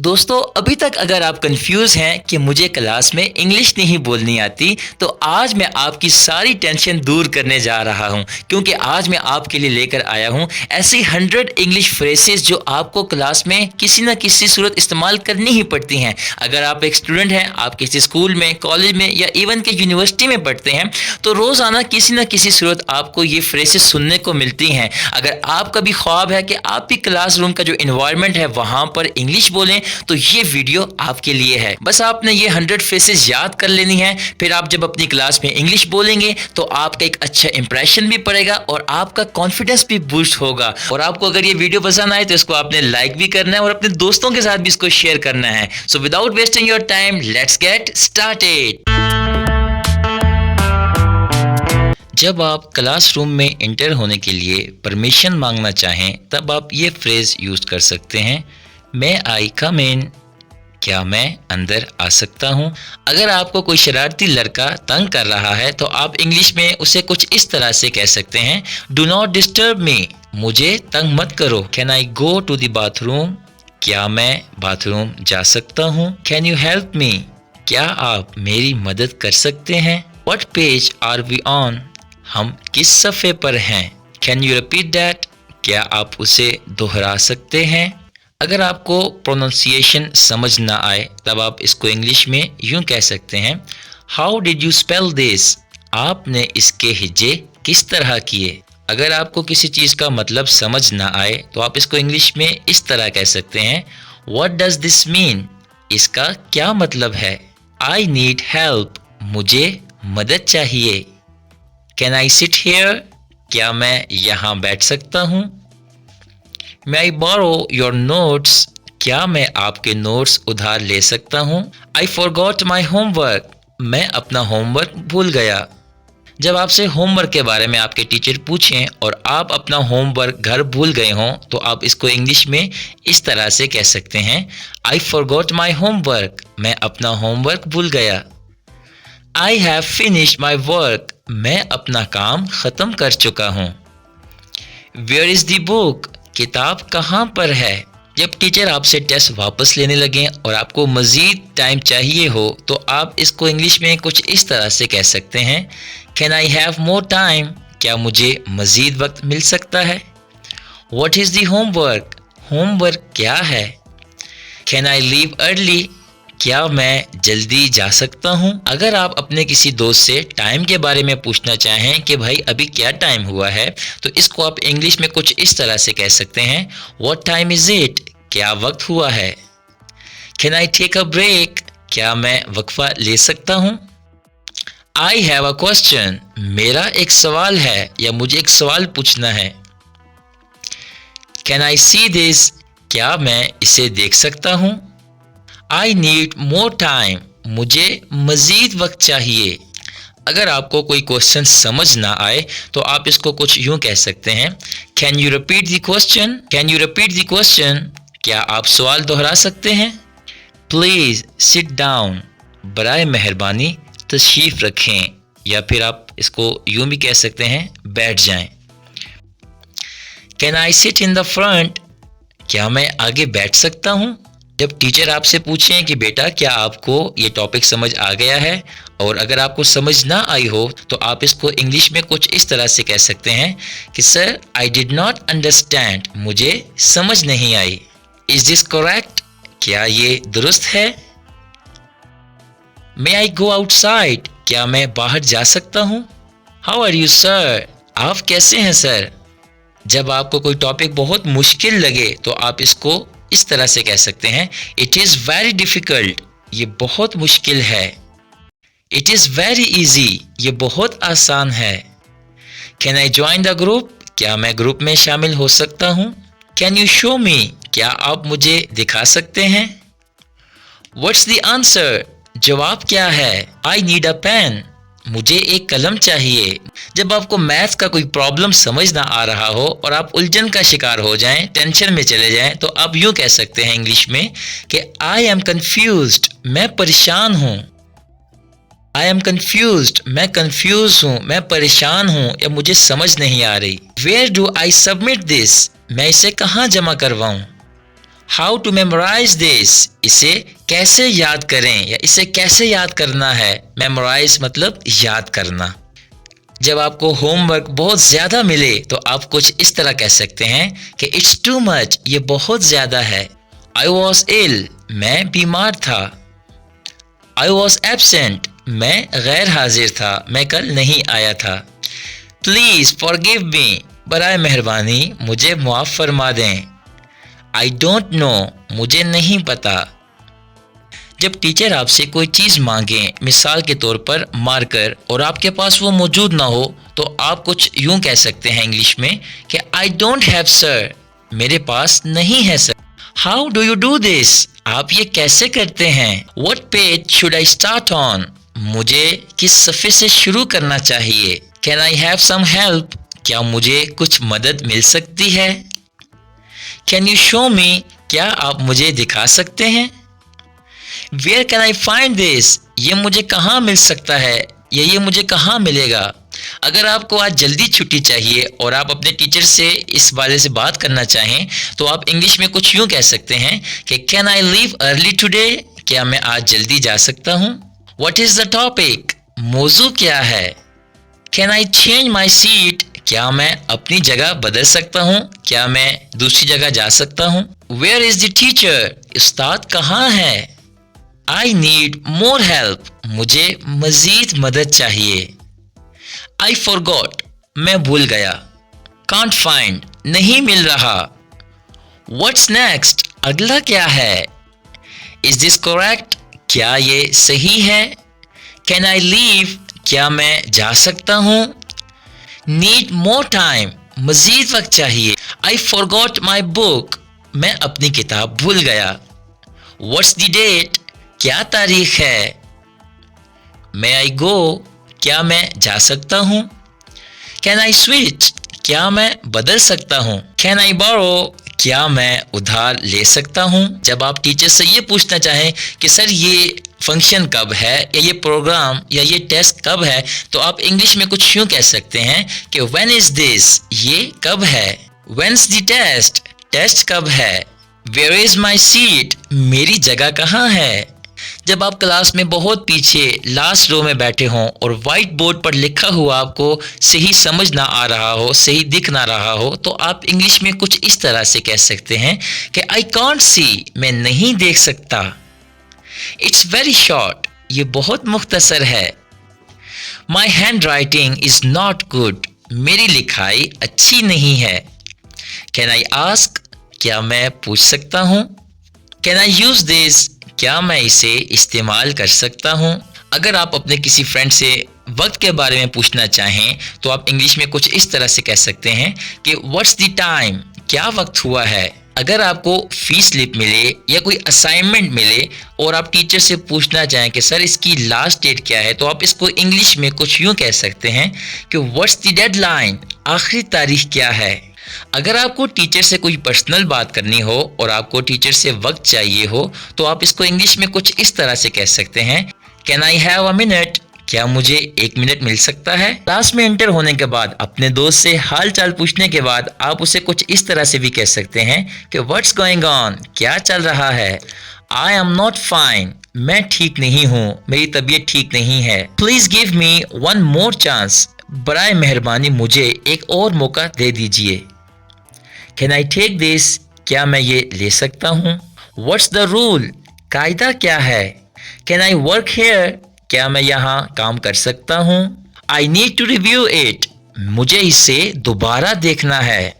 दोस्तों अभी तक अगर आप कंफ्यूज हैं कि मुझे क्लास में इंग्लिश नहीं बोलनी आती, तो आज मैं आपकी सारी टेंशन दूर करने जा रहा हूं, क्योंकि आज मैं आपके लिए लेकर आया हूं ऐसी 100 इंग्लिश फ्रेजेस जो आपको क्लास में किसी न किसी सूरत इस्तेमाल करनी ही पड़ती हैं। अगर आप एक स्टूडेंट हैं, आप किसी स्कूल में, कॉलेज में या इवन के यूनिवर्सिटी में पढ़ते हैं, तो रोज़ाना किसी न किसी सूरत आपको ये फ्रेजेस सुनने को मिलती हैं। अगर आपका भी ख्वाब है कि आप भी क्लासरूम का जो इन्वायरमेंट है वहाँ पर इंग्लिश बोलें, तो ये वीडियो आपके लिए है। बस आपने ये 100 फ्रेजेस याद कर लेनी है। फिर आप जब अपनी क्लास में इंग्लिश बोलेंगे तो आपका एक अच्छा इंप्रेशन भी पड़ेगा और आपका कॉन्फिडेंस भी बूस्ट होगा। और आपको अगर ये वीडियो पसंद आए तो इसको आपने लाइक भी करना है और अपने दोस्तों के साथ भी इसको शेयर करना है। So without wasting your time, let's get started. जब आप क्लासरूम में इंटर होने के लिए परमिशन मांगना चाहें, तब आप ये फ्रेज यूज़ कर सकते हैं, मे आई कम इन, क्या मैं अंदर आ सकता हूँ। अगर आपको कोई शरारती लड़का तंग कर रहा है तो आप इंग्लिश में उसे कुछ इस तरह से कह सकते हैं, डू नॉट डिस्टर्ब मी, मुझे तंग मत करो। Can I go to the bathroom, क्या मैं बाथरूम जा सकता हूँ। कैन यू हेल्प मी, क्या आप मेरी मदद कर सकते हैं। What page are we on, हम किस सफ़े पर हैं। कैन यू रिपीट दैट, क्या आप उसे दोहरा सकते हैं। अगर आपको प्रोनाउंसिएशन समझ ना आए तब आप इसको इंग्लिश में यूं कह सकते हैं, how did you spell this, आपने इसके हिज्जे किस तरह किए। अगर आपको किसी चीज़ का मतलब समझ ना आए तो आप इसको इंग्लिश में इस तरह कह सकते हैं, व्हाट डज दिस मीन, इसका क्या मतलब है। आई नीड हेल्प, मुझे मदद चाहिए। कैन आई सिट हेयर, क्या मैं यहाँ बैठ सकता हूँ। मे आई बोरो योर नोट्स, क्या मैं आपके नोट्स उधार ले सकता हूँ। आई फॉरगॉट माई होमवर्क, मैं अपना होमवर्क भूल गया। जब आपसे होमवर्क के बारे में आपके टीचर पूछें और आप अपना होमवर्क घर भूल गए हों तो आप इसको इंग्लिश में इस तरह से कह सकते हैं, आई फॉरगॉट माई होमवर्क, मैं अपना होमवर्क भूल गया। I have finished my work, मैं अपना काम ख़त्म कर चुका हूँ। वेयर इज़ द बुक, किताब कहाँ पर है। जब टीचर आपसे टेस्ट वापस लेने लगें और आपको मज़ीद टाइम चाहिए हो तो आप इसको इंग्लिश में कुछ इस तरह से कह सकते हैं, can I have more time, क्या मुझे मज़ीद वक्त मिल सकता है। What is the homework, homework क्या है। कैन आई लीव अर्ली, क्या मैं जल्दी जा सकता हूँ। अगर आप अपने किसी दोस्त से टाइम के बारे में पूछना चाहें कि भाई अभी क्या टाइम हुआ है, तो इसको आप इंग्लिश में कुछ इस तरह से कह सकते हैं, व्हाट टाइम इज़ इट, क्या वक्त हुआ है। Can I take a break, क्या मैं वक्फा ले सकता हूँ। आई हैव अ क्वेश्चन, मेरा एक सवाल है या मुझे एक सवाल पूछना है। कैन आई सी दिस, क्या मैं इसे देख सकता हूँ। आई नीड मोर टाइम, मुझे मज़ीद वक्त चाहिए। अगर आपको कोई क्वेश्चन समझ ना आए तो आप इसको कुछ यूं कह सकते हैं, can you repeat the question, can you repeat the question, क्या आप सवाल दोहरा सकते हैं। प्लीज़ सिट डाउन, बराए मेहरबानी तशरीफ़ रखें, या फिर आप इसको यूं भी कह सकते हैं, बैठ जाएं। Can I sit in the front, क्या मैं आगे बैठ सकता हूँ। जब टीचर आपसे पूछें कि बेटा क्या आपको ये टॉपिक समझ आ गया है, और अगर आपको समझ ना आई हो तो आप इसको इंग्लिश में कुछ इस तरह से कह सकते हैं कि sir I did not understand, मुझे समझ नहीं आई। इज़ दिस करेक्ट, क्या ये दुरुस्त है। मे आई गो आउटसाइड, क्या मैं बाहर जा सकता हूँ। हाउ आर यू सर, आप कैसे हैं सर। जब आपको कोई टॉपिक बहुत मुश्किल लगे तो आप इसको इस तरह से कह सकते हैं, इट इज़ वेरी डिफ़िकल्ट, ये बहुत मुश्किल है। इट इज़ वेरी ईजी, ये बहुत आसान है। Can I join the group, क्या मैं ग्रुप में शामिल हो सकता हूँ। कैन यू शो मी, क्या आप मुझे दिखा सकते हैं। व्हाट्स द आंसर, जवाब क्या है। आई नीड अ पेन, मुझे एक कलम चाहिए। जब आपको मैथ्स का कोई प्रॉब्लम समझ ना आ रहा हो और आप उलझन का शिकार हो जाएं, टेंशन में चले जाएं, तो आप यूं कह सकते हैं इंग्लिश में कि आई एम कन्फ्यूज्ड, मैं परेशान हूँ। आई एम कन्फ्यूज्ड, मैं कन्फ्यूज हूँ, मैं परेशान हूँ या मुझे समझ नहीं आ रही। Where do I submit this, मैं इसे कहाँ जमा करवाऊँ। हाउ टू मेमोराइज दिस, इसे कैसे याद करें या इसे कैसे याद करना है। मेमोराइज मतलब याद करना। जब आपको होमवर्क बहुत ज़्यादा मिले तो आप कुछ इस तरह कह सकते हैं कि इट्स टू मच, ये बहुत ज़्यादा है। आई वॉज इल, मैं बीमार था। आई वॉज एब्सेंट, मैं गैर हाजिर था, मैं कल नहीं आया था। प्लीज़ फॉरगिव मी, बराए मेहरबानी मुझे मुआफ़ फरमा दें। आई डोंट नो, मुझे नहीं पता। जब टीचर आपसे कोई चीज़ मांगे, मिसाल के तौर पर मार्कर, और आपके पास वो मौजूद ना हो, तो आप कुछ यूं कह सकते हैं इंग्लिश में कि आई डोंट हैव सर, मेरे पास नहीं है sir. How do you do this, आप ये कैसे करते हैं। What page should I start on, मुझे किस सफ़े से शुरू करना चाहिए। Can I have some help, क्या मुझे कुछ मदद मिल सकती है। कैन यू शो मी, क्या आप मुझे दिखा सकते हैं। Where can I find this, ये मुझे कहाँ मिल सकता है या ये मुझे कहाँ मिलेगा। अगर आपको आज जल्दी छुट्टी चाहिए और आप अपने टीचर से इस बारे से बात करना चाहें तो आप इंग्लिश में कुछ यूँ कह सकते हैं कि can I leave early today, क्या मैं आज जल्दी जा सकता हूँ। व्हाट इज़ द टॉपिक, मौजू क्या है। Can I change my seat, क्या मैं अपनी जगह बदल सकता हूँ, क्या मैं दूसरी जगह जा सकता हूँ। वेयर इज़ द टीचर, उस्ताद कहाँ है। आई नीड मोर हेल्प, मुझे मज़ीद मदद चाहिए। आई फॉरगॉट, मैं भूल गया। कांट फाइंड, नहीं मिल रहा। व्हाट्स नेक्स्ट, अगला क्या है। इज दिस करेक्ट, क्या ये सही है। कैन आई लीव, क्या मैं जा सकता हूँ। नीड मोर टाइम, मज़ीद वक्त चाहिए। आई फॉरगॉट माई बुक, मैं अपनी किताब भूल गया। व्हाट्स द डेट, क्या तारीख है। मे आई गो, क्या मैं जा सकता हूँ। कैन आई स्विच, क्या मैं बदल सकता हूँ। कैन आई बोरो, क्या मैं उधार ले सकता हूँ। जब आप टीचर से ये पूछना चाहें कि सर ये फंक्शन कब है या ये प्रोग्राम या ये टेस्ट कब है, तो आप इंग्लिश में कुछ यूँ कह सकते हैं कि व्हेन इज दिस, ये कब है। व्हेन्स द टेस्ट, टेस्ट कब है। वेयर इज माई सीट, मेरी जगह कहाँ है। जब आप क्लास में बहुत पीछे लास्ट रो में बैठे हों और वाइट बोर्ड पर लिखा हुआ आपको सही समझ ना आ रहा हो, सही दिख ना रहा हो, तो आप इंग्लिश में कुछ इस तरह से कह सकते हैं कि आई कांट सी, मैं नहीं देख सकता। इट्स वेरी शॉर्ट, ये बहुत मुख्तसर है। My hand writing is not good, मेरी लिखाई अच्छी नहीं है। कैन आई आस्क, क्या मैं पूछ सकता हूँ। कैन आई यूज दिस, क्या मैं इसे इस्तेमाल कर सकता हूँ। अगर आप अपने किसी फ्रेंड से वक्त के बारे में पूछना चाहें तो आप इंग्लिश में कुछ इस तरह से कह सकते हैं कि व्हाट्स द टाइम, क्या वक्त हुआ है। अगर आपको फीस स्लिप मिले या कोई असाइनमेंट मिले और आप टीचर से पूछना चाहें कि सर इसकी लास्ट डेट क्या है, तो आप इसको इंग्लिश में कुछ यूँ कह सकते हैं कि व्हाट्स द डेडलाइन, आखिरी तारीख क्या है। अगर आपको टीचर से कोई पर्सनल बात करनी हो और आपको टीचर से वक्त चाहिए हो तो आप इसको इंग्लिश में कुछ इस तरह से कह सकते हैं, can I have a minute, क्या मुझे 1 मिनट मिल सकता है। क्लास में एंटर होने के बाद अपने दोस्त से हाल चाल पूछने के बाद आप उसे कुछ इस तरह से भी कह सकते हैं कि व्हाट्स गोइंग ऑन, क्या चल रहा है। आई एम नॉट फाइन, मैं ठीक नहीं हूँ, मेरी तबीयत ठीक नहीं है। Please give me one more chance, बराए मेहरबानी मुझे एक और मौका दे दीजिए। कैन आई टेक दिस, क्या मैं ये ले सकता हूँ। व्हाट्स द रूल, कायदा क्या है। कैन आई वर्क हेयर, क्या मैं यहाँ काम कर सकता हूँ। I need to review it, मुझे इसे दोबारा देखना है।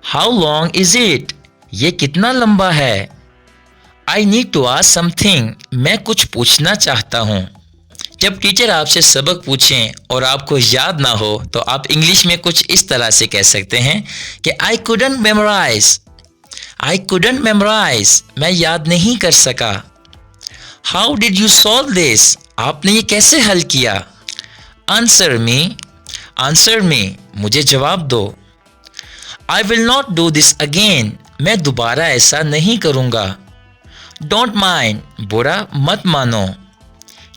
हाउ लॉन्ग इज इट, ये कितना लंबा है। I need to ask something, मैं कुछ पूछना चाहता हूँ। जब टीचर आपसे सबक पूछें और आपको याद ना हो तो आप इंग्लिश में कुछ इस तरह से कह सकते हैं कि I couldn't memorise, I couldn't memorise, मैं याद नहीं कर सका। How did you solve this, आपने ये कैसे हल किया। आंसर मी, आंसर मी, मुझे जवाब दो। I will not do this again, मैं दोबारा ऐसा नहीं करूँगा। डोंट माइंड, बुरा मत मानो।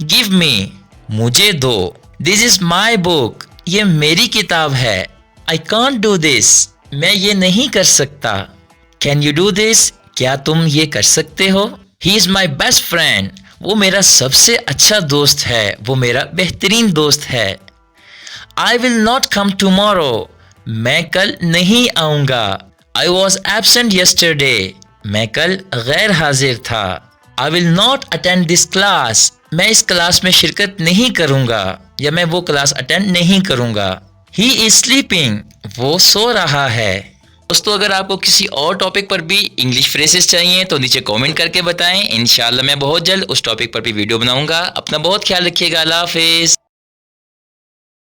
गिव मी, मुझे दो। दिस इज माई बुक, ये मेरी किताब है। आई कांट डू दिस, मैं ये नहीं कर सकता। कैन यू डू दिस, क्या तुम ये कर सकते हो? He is my best friend. वो मेरा सबसे अच्छा दोस्त है, वो मेरा बेहतरीन दोस्त है। I will not come tomorrow. मैं कल नहीं आऊँगा। I was absent yesterday. मैं कल गैर हाजिर था। I will not attend this class. मैं इस क्लास में शिरकत नहीं करूँगा या मैं वो क्लास अटेंड नहीं करूँगा। He is sleeping. वो सो रहा है। दोस्तों, अगर आपको किसी और टॉपिक पर भी इंग्लिश फ्रेजेस चाहिए तो नीचे कमेंट करके बताएं। इंशाल्लाह मैं बहुत जल्द उस टॉपिक पर भी वीडियो बनाऊंगा। अपना बहुत ख्याल रखिएगा। अल्लाह हाफिज़।